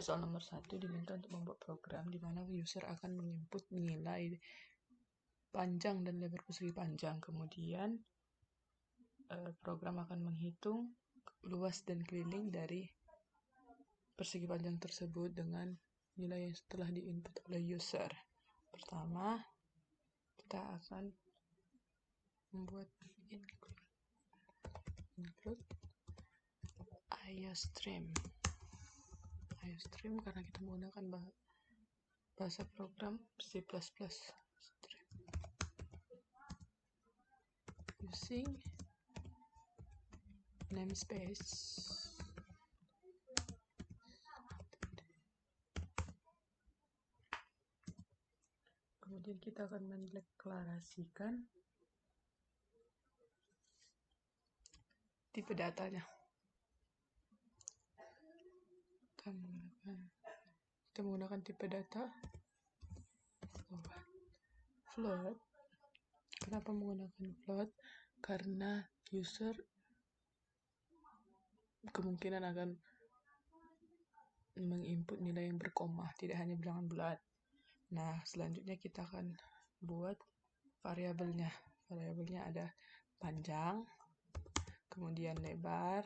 soal nomor 1 diminta untuk membuat program di mana user akan menginput nilai panjang dan lebar persegi panjang. Kemudian program akan menghitung luas dan keliling dari persegi panjang tersebut dengan nilai yang setelah diinput oleh user. Pertama, kita akan membuat include IOStream karena kita menggunakan bahasa program C++. Stream using namespace kemudian kita akan mendeklarasikan tipe datanya. Kita menggunakan tipe data float. Kenapa menggunakan float? Karena user kemungkinan akan menginput nilai yang berkoma, tidak hanya bilangan bulat. Nah, selanjutnya kita akan buat variabelnya. Variabelnya ada panjang, kemudian lebar,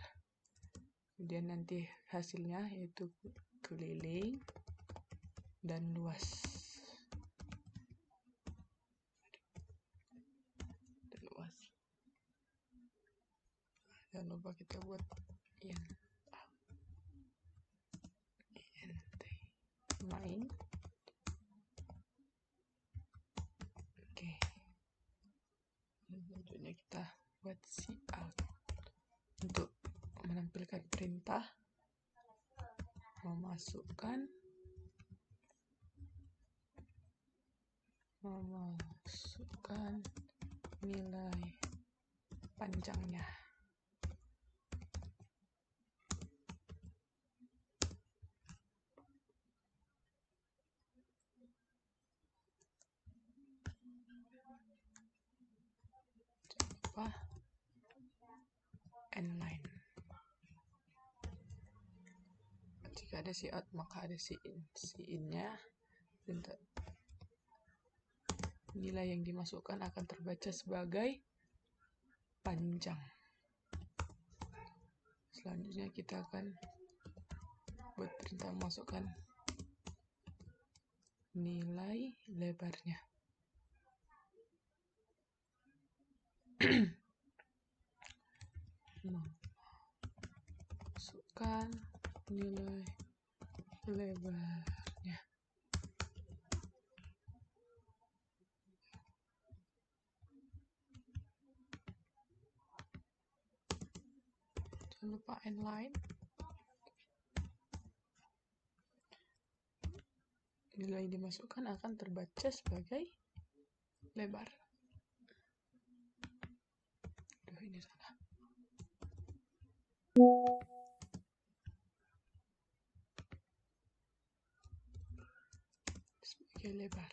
kemudian nanti hasilnya yaitu keliling dan luas. Jangan lupa kita buat int main. Oke. Selanjutnya kita buat cout untuk menampilkan perintah memasukkan nilai panjangnya. Endline. Jika ada cout maka ada in-nya. Nilai yang dimasukkan akan terbaca sebagai panjang. Selanjutnya kita akan buat perintah memasukkan nilai lebarnya. Masukkan nilai lebarnya. Jangan lupa endline. Nilai yang dimasukkan akan terbaca sebagai lebar. Ini salah. Sebagai lebar.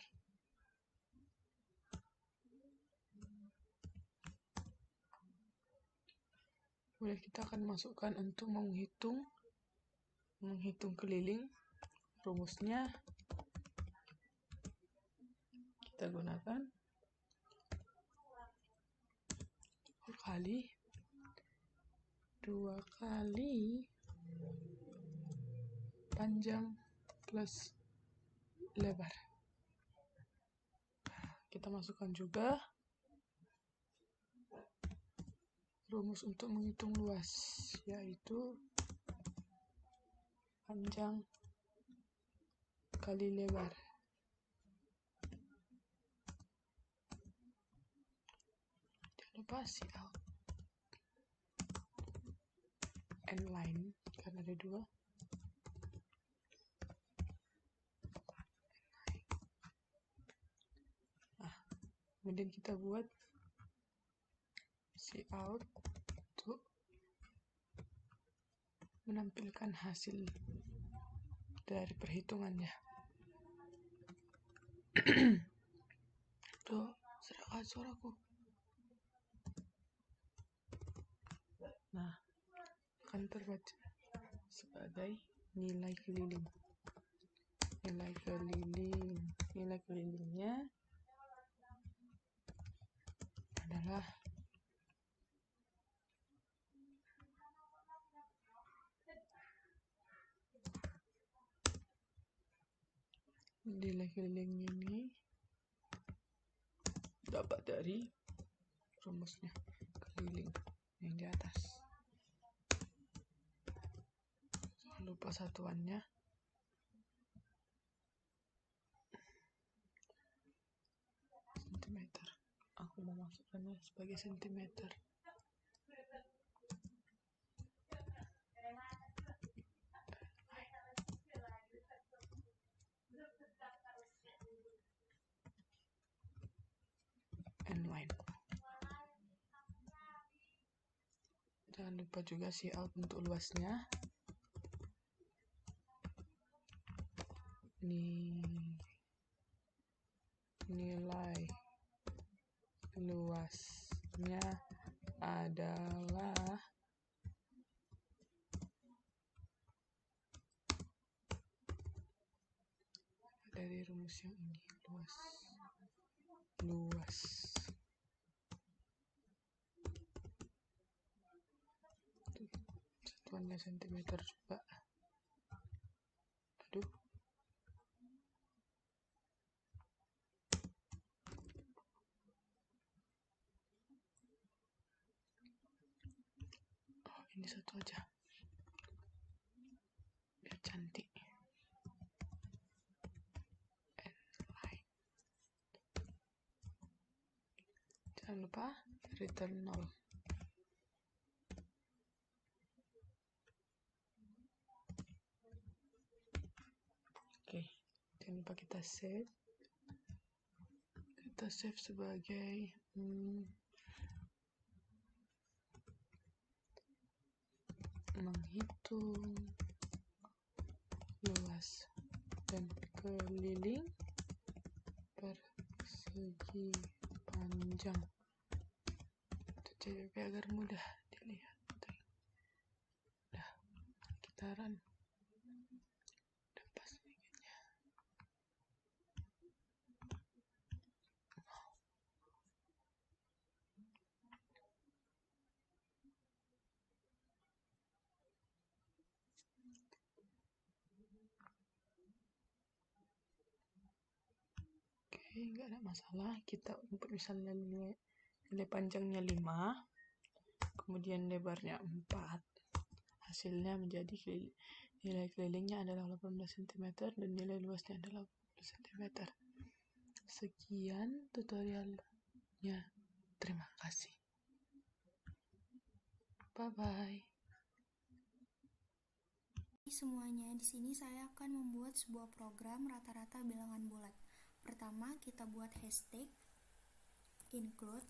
Kemudian kita akan masukkan untuk menghitung keliling. Rumusnya kita gunakan 2 kali panjang plus lebar. Kita masukkan juga rumus untuk menghitung luas, yaitu panjang kali lebar. Jangan lupa cout endline karena ada 2. Kemudian kita buat cout untuk menampilkan hasil dari perhitungannya. Tuh, serahkan suaraku. Nah, akan terbaca sebagai nilai keliling. nilai keliling. Nilai kelilingnya adalah nilai keliling ini dapat dari rumusnya keliling yang di atas. Jangan lupa satuannya sentimeter. Aku mau masukkannya sebagai sentimeter. N-line. Jangan lupa juga out untuk luasnya. Nilai luasnya adalah dari rumus yang ini, luas. Satuannya sentimeter juga. Aduh. Oh, ini satu aja. Biar cantik. Jangan lupa return 0. Oke, jangan lupa kita save. Kita save sebagai menghitung luas dan keliling persegi panjang. Itu agar mudah dilihat. Udah kita run. Udah pas bikinnya. Oke, nggak ada masalah. Kita input misalnya nilai panjangnya 5, kemudian lebarnya 4. Hasilnya menjadi nilai kelilingnya adalah 18 cm dan nilai luasnya adalah 20 cm. Sekian tutorialnya. Terima kasih. Bye-bye. Semuanya, di sini saya akan membuat sebuah program rata-rata bilangan bulat. Pertama, kita buat hashtag include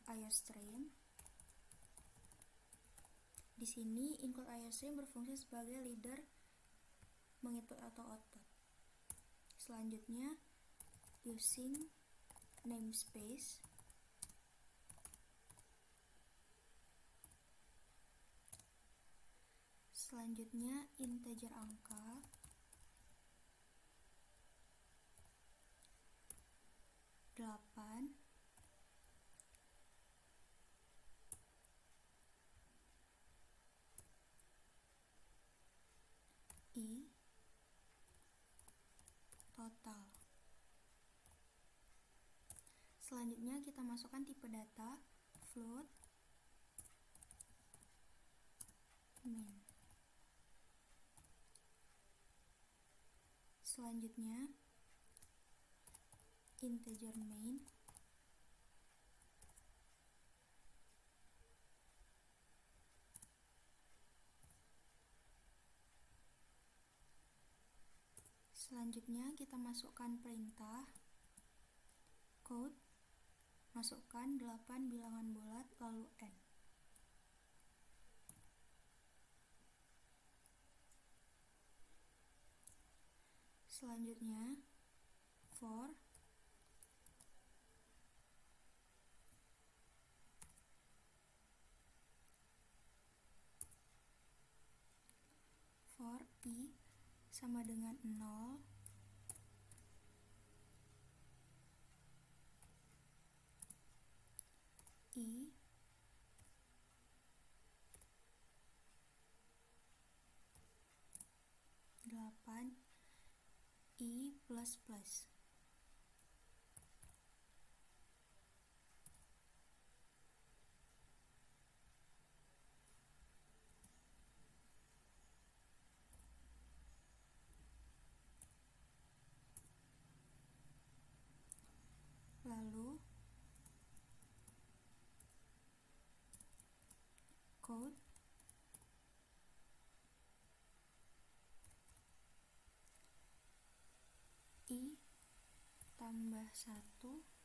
IOStream. Di sini include IOStream berfungsi sebagai leader menginput atau output. Selanjutnya, using namespace. Selanjutnya, integer angka. Delapan. I total. Selanjutnya kita masukkan tipe data float, min. Selanjutnya integer main. Selanjutnya kita masukkan perintah code, masukkan 8 bilangan bulat lalu n. Selanjutnya for sama dengan 0. I 8 I plus plus. Lalu code I tambah 1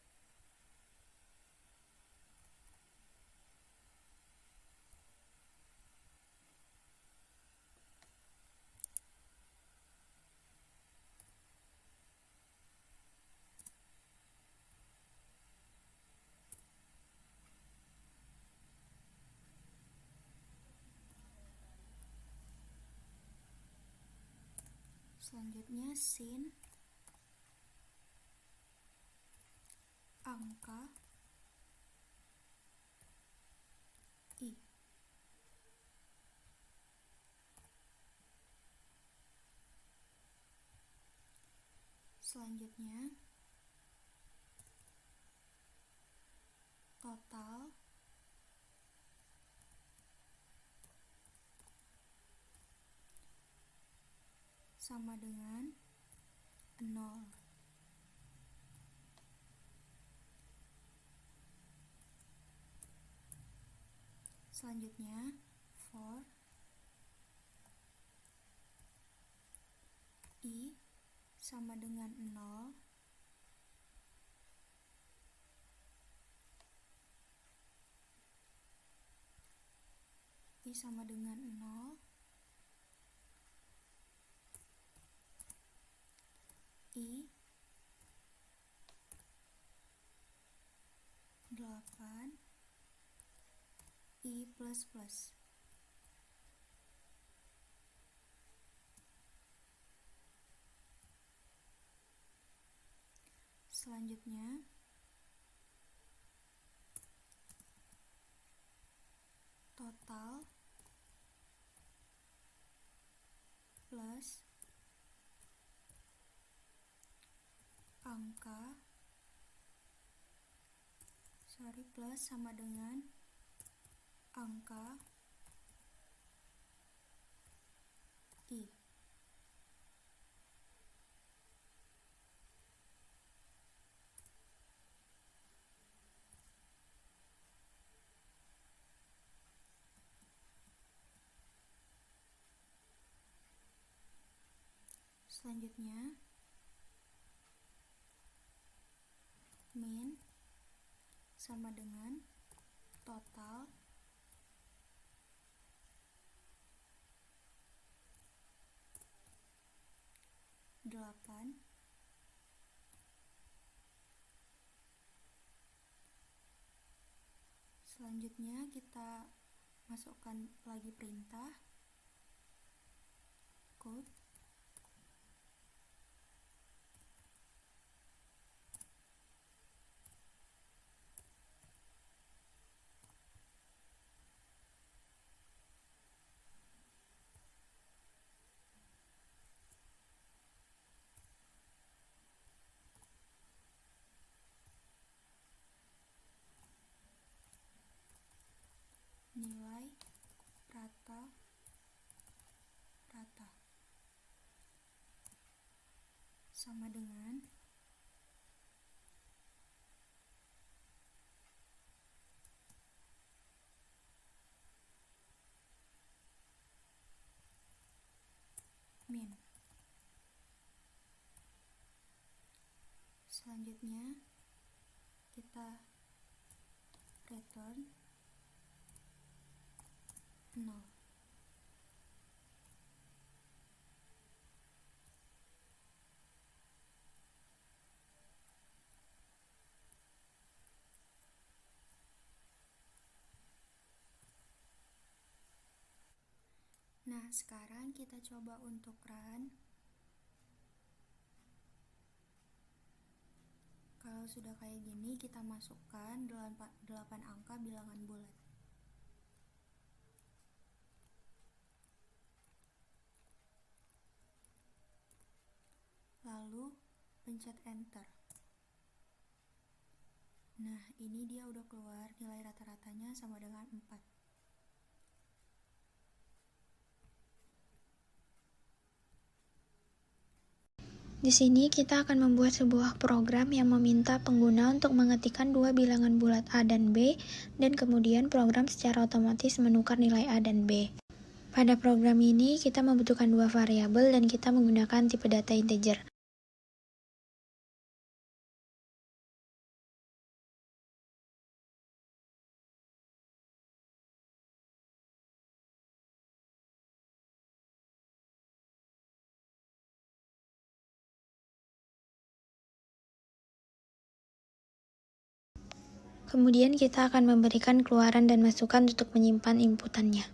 selanjutnya sin angka I. Selanjutnya total sama dengan 0. Selanjutnya for I sama dengan 0 I sama dengan 0 I 8 I plus plus. Selanjutnya total plus angka plus sama dengan angka I. Selanjutnya min sama dengan total delapan selanjutnya kita masukkan lagi perintah code nilai rata sama dengan min. Selanjutnya kita return 0. Nah, sekarang kita coba untuk run. Kalau sudah kayak gini, kita masukkan 8 angka bilangan bulat. Lalu pencet enter. Nah, ini dia udah keluar, nilai rata-ratanya sama dengan 4. Di sini kita akan membuat sebuah program yang meminta pengguna untuk mengetikkan dua bilangan bulat A dan B, dan kemudian program secara otomatis menukar nilai A dan B. Pada program ini, kita membutuhkan dua variabel dan kita menggunakan tipe data integer. Kemudian kita akan memberikan keluaran dan masukan untuk menyimpan inputannya.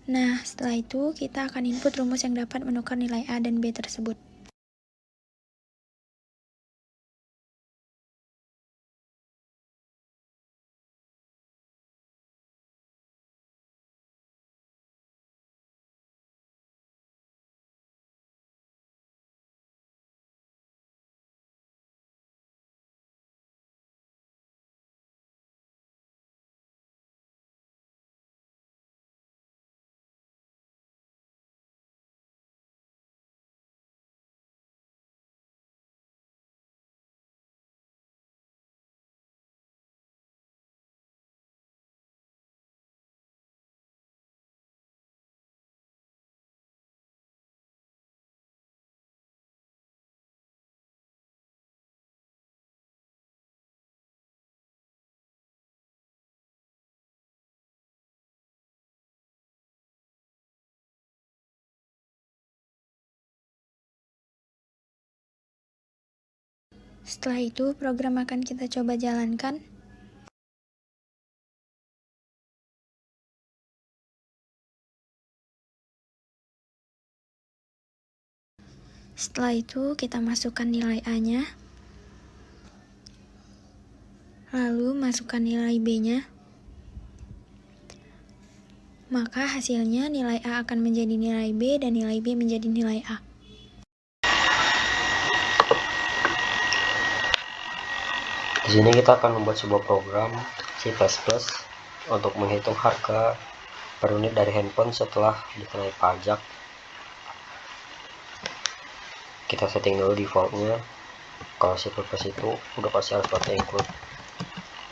Nah, setelah itu kita akan input rumus yang dapat menukar nilai A dan B tersebut. Setelah itu, program akan kita coba jalankan. Setelah itu, kita masukkan nilai A-nya. Lalu, masukkan nilai B-nya. Maka hasilnya nilai A akan menjadi nilai B dan nilai B menjadi nilai A. Di sini kita akan membuat sebuah program C++ untuk menghitung harga per unit dari handphone setelah dikenai pajak. Kita setting dulu defaultnya. Kalau C++ itu udah pasti harus pakai include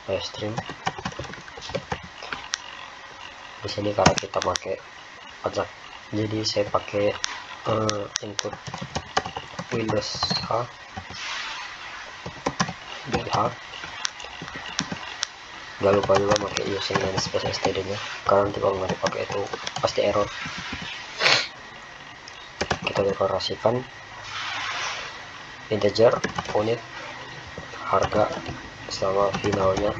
livestream. Di sini karena kita pakai pajak, jadi saya pakai input Windows H dan H. Gak lupa juga pakai using dan space std nya, karena nanti kalau nggak dipakai itu pasti error. Kita deklarasikan integer unit harga sama finalnya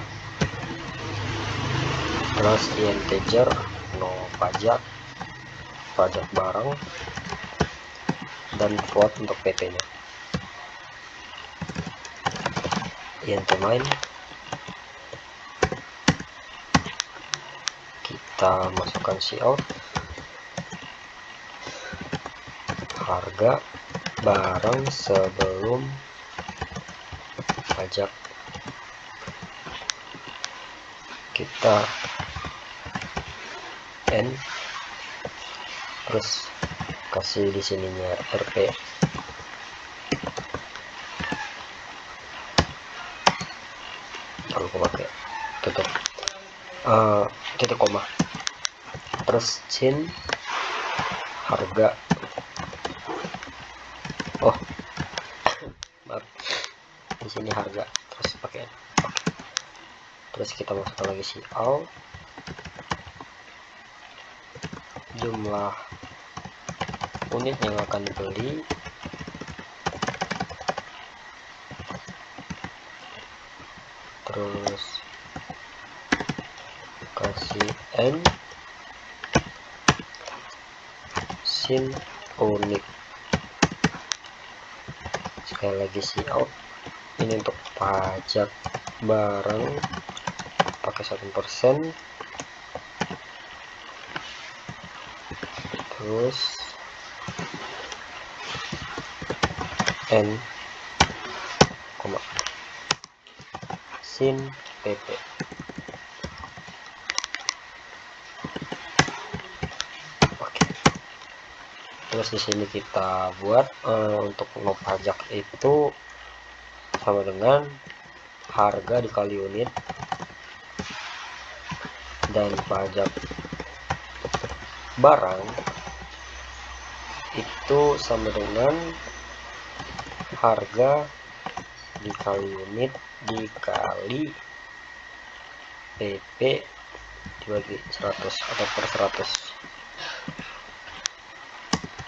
plus integer no pajak barang dan float untuk pp nya. int main, kita masukkan cout harga barang sebelum pajak, kita n, terus kasih di sininya rp, aku pakai tutup titik koma, terus sin harga, oh maaf, di sini harga, terus pakai n. Terus kita masukkan lagi cout jumlah unit yang akan dibeli, terus kasih n sin unit, sekali lagi cout, ini untuk pajak barang pakai 1%, terus n koma sin pp. Oke, terus di sini kita buat untuk no pajak itu sama dengan harga dikali unit, dan pajak barang itu sama dengan harga dikali unit dikali PP dibagi 100 atau per 100,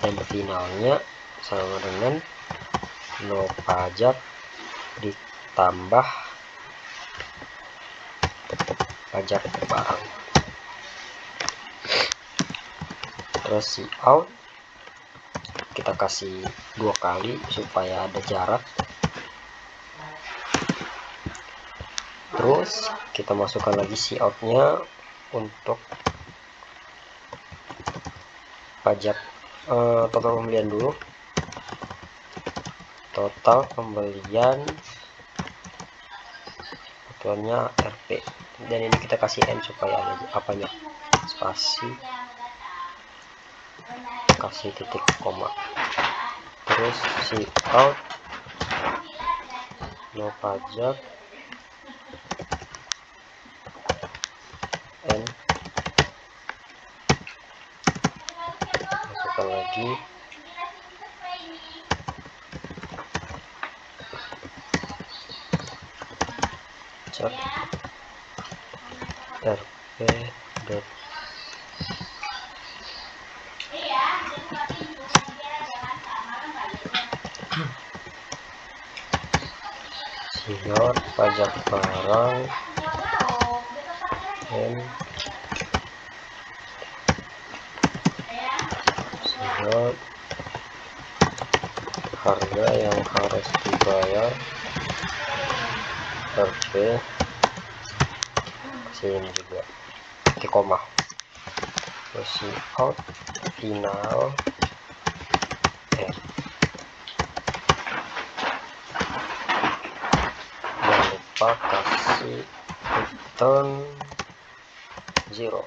dan finalnya sama dengan no pajak ditambah pajak barang. Terus cout kita kasih 2 kali supaya ada jarak, terus kita masukkan lagi cout-nya untuk pajak total pembelian dulu, total pembelian aturannya RP, dan ini kita kasih n supaya ada apanya, spasi, kasih titik koma, terus cout no pajak n, masukkan lagi cek rp dot siot pajak barang n siot harga yang harus dibayar RP, sini juga titik koma, terus cout final r, jangan lupa kasih return 0.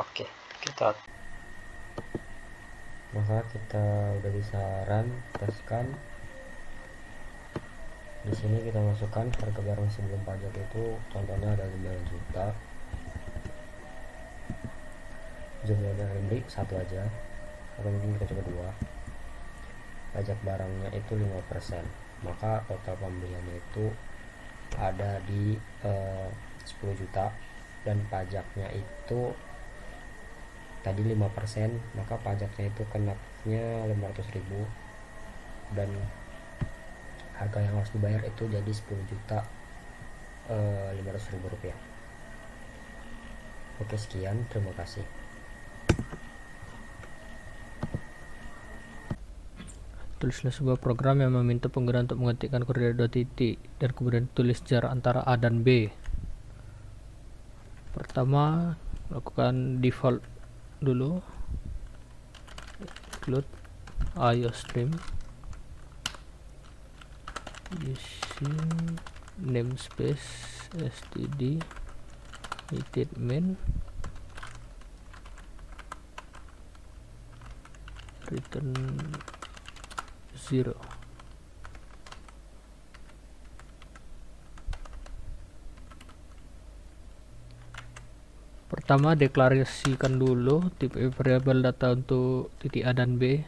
Oke, maka kita udah bisa run, teskan. Di sini kita masukkan harga barang sebelum pajak itu contohnya ada 5 juta, jumlah yang beli 1 aja, atau mungkin kita coba 2, pajak barangnya itu 5%, maka total pembeliannya itu ada di 10 juta, dan pajaknya itu tadi 5%, maka pajaknya itu kenanya 500.000, dan harga yang harus dibayar itu jadi 10.500.000 rupiah. Oke, sekian, terima kasih. Tulislah sebuah program yang meminta pengguna untuk mengetikkan koordinat 2 titik dan kemudian tulis jarak antara A dan B. Pertama, lakukan default dulu, include iostream using namespace std main return 0. Pertama, deklarasikan dulu tipe variabel data untuk titik A dan B.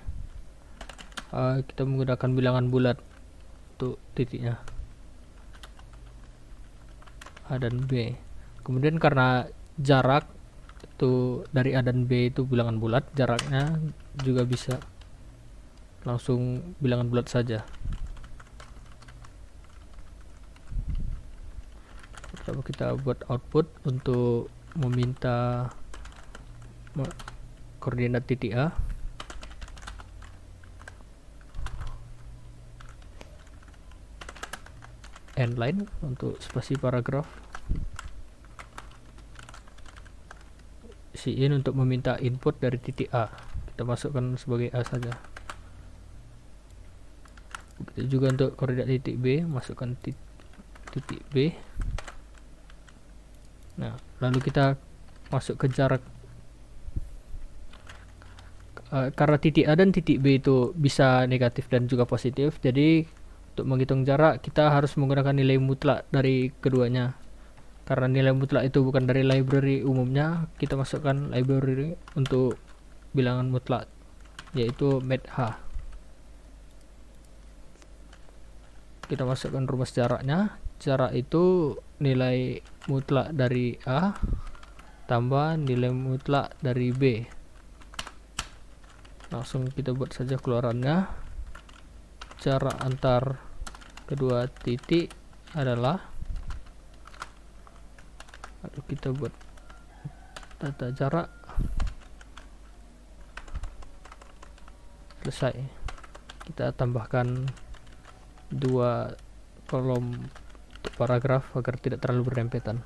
Kita menggunakan bilangan bulat untuk titiknya A dan B. Kemudian karena jarak itu dari A dan B itu bilangan bulat, jaraknya juga bisa langsung bilangan bulat saja. Pertama kita buat output untuk meminta koordinat titik A. Endline untuk spasi paragraf. In untuk meminta input dari titik A, kita masukkan sebagai A saja. Begitu juga untuk koordinat titik B, masukkan titik B. Nah, lalu kita masuk ke jarak. Karena titik A dan titik B itu bisa negatif dan juga positif, jadi untuk menghitung jarak kita harus menggunakan nilai mutlak dari keduanya. Karena nilai mutlak itu bukan dari library umumnya, kita masukkan library untuk bilangan mutlak, yaitu math. Kita masukkan rumus jaraknya. Jarak itu nilai mutlak dari A tambah nilai mutlak dari B. Langsung kita buat saja keluarannya. Jarak antar kedua titik adalah, lalu kita buat data jarak. Selesai. Kita tambahkan 2 kolom untuk paragraf agar tidak terlalu berdempetan.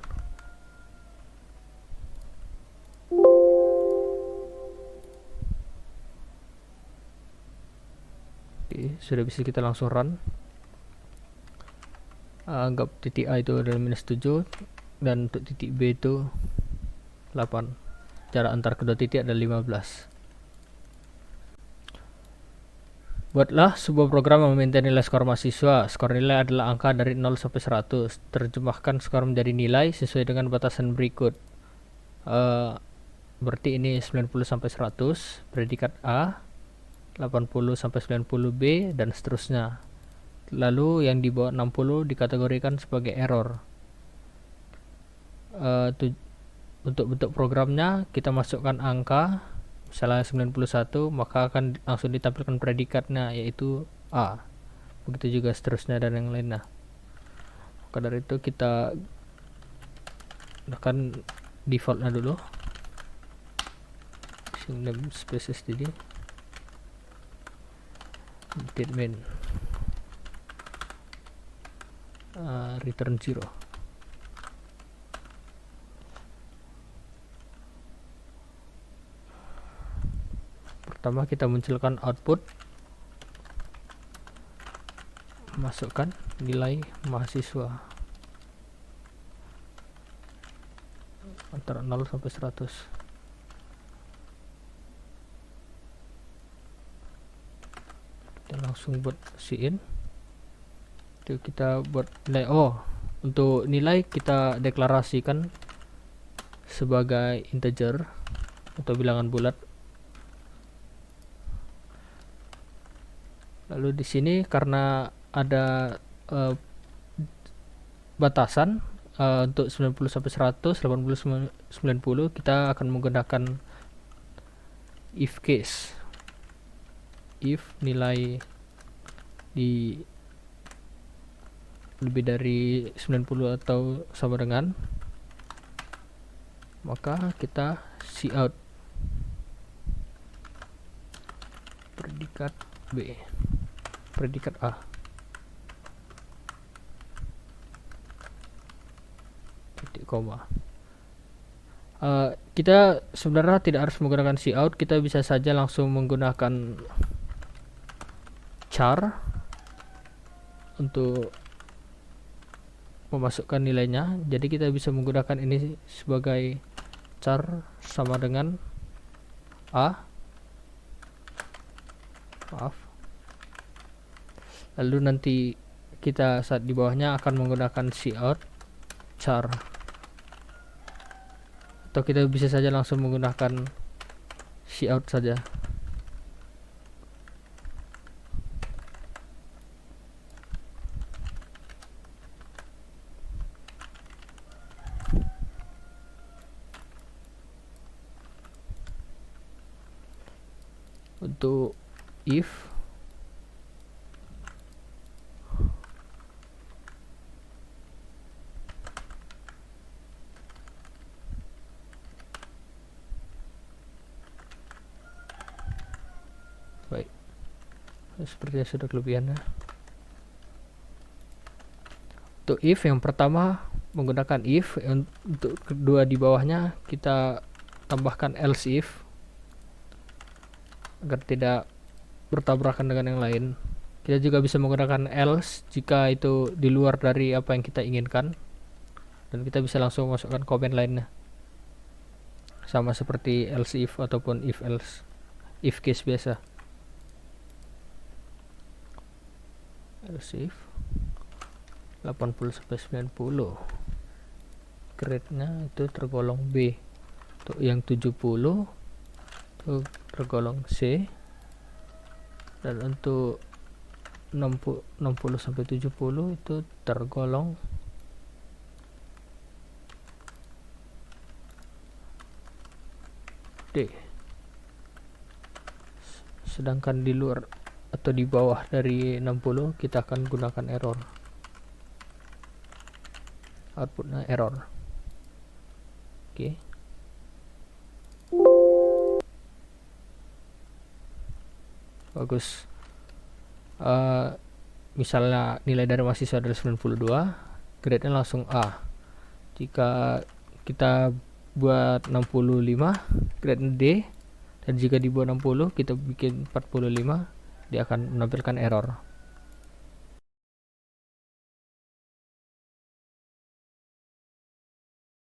Oke, sudah bisa kita langsung run. Anggap titik A itu adalah -7 dan untuk titik B itu 8. Jarak antar kedua titik adalah 15. Buatlah sebuah program yang meminta nilai skor mahasiswa. Skor nilai adalah angka dari 0 sampai 100. Terjemahkan skor menjadi nilai sesuai dengan batasan berikut. Berarti ini 90 sampai 100, predikat A, 80 sampai 90 B, dan seterusnya. Lalu yang di bawah 60 dikategorikan sebagai error. Untuk bentuk programnya kita masukkan angka, misalnya 91, maka akan langsung ditampilkan predikatnya yaitu A. Begitu juga seterusnya dan yang lainnya. Maka dari itu kita akan defaultnya dulu. Namespace std main return 0. Pertama kita munculkan output, masukkan nilai mahasiswa antara 0 sampai 100. Kita langsung buat in. Itu kita buat nilai untuk nilai kita deklarasikan sebagai integer atau bilangan bulat. Lalu di sini karena ada batasan untuk 90 sampai 100, 80 90, kita akan menggunakan if case. If nilai di lebih dari 90 atau sama dengan, maka kita cout predikat B. predikat A. Titik koma. Kita sebenarnya tidak harus menggunakan cout, kita bisa saja langsung menggunakan char untuk memasukkan nilainya. Jadi kita bisa menggunakan ini sebagai char sama dengan A, maaf. Lalu nanti kita saat di bawahnya akan menggunakan cout char, atau kita bisa saja langsung menggunakan cout saja. Untuk if baik, sepertinya sudah kelebihannya. Untuk if yang pertama menggunakan if, untuk kedua di bawahnya kita tambahkan else if agar tidak bertabrakan dengan yang lain. Kita juga bisa menggunakan else jika itu di luar dari apa yang kita inginkan, dan kita bisa langsung masukkan komen lainnya, sama seperti else if ataupun if else, if case biasa. Else if 80-90, grade-nya itu tergolong B. Untuk yang 70 itu tergolong C, dan untuk 60-70 itu tergolong D. Sedangkan di luar atau di bawah dari 60 kita akan gunakan error, outputnya error. Oke. Bagus. Misalnya nilai dari mahasiswa adalah 92, grade-nya langsung A. Jika kita buat 65, grade D, dan jika di bawah 60 kita bikin 45, dia akan menampilkan error.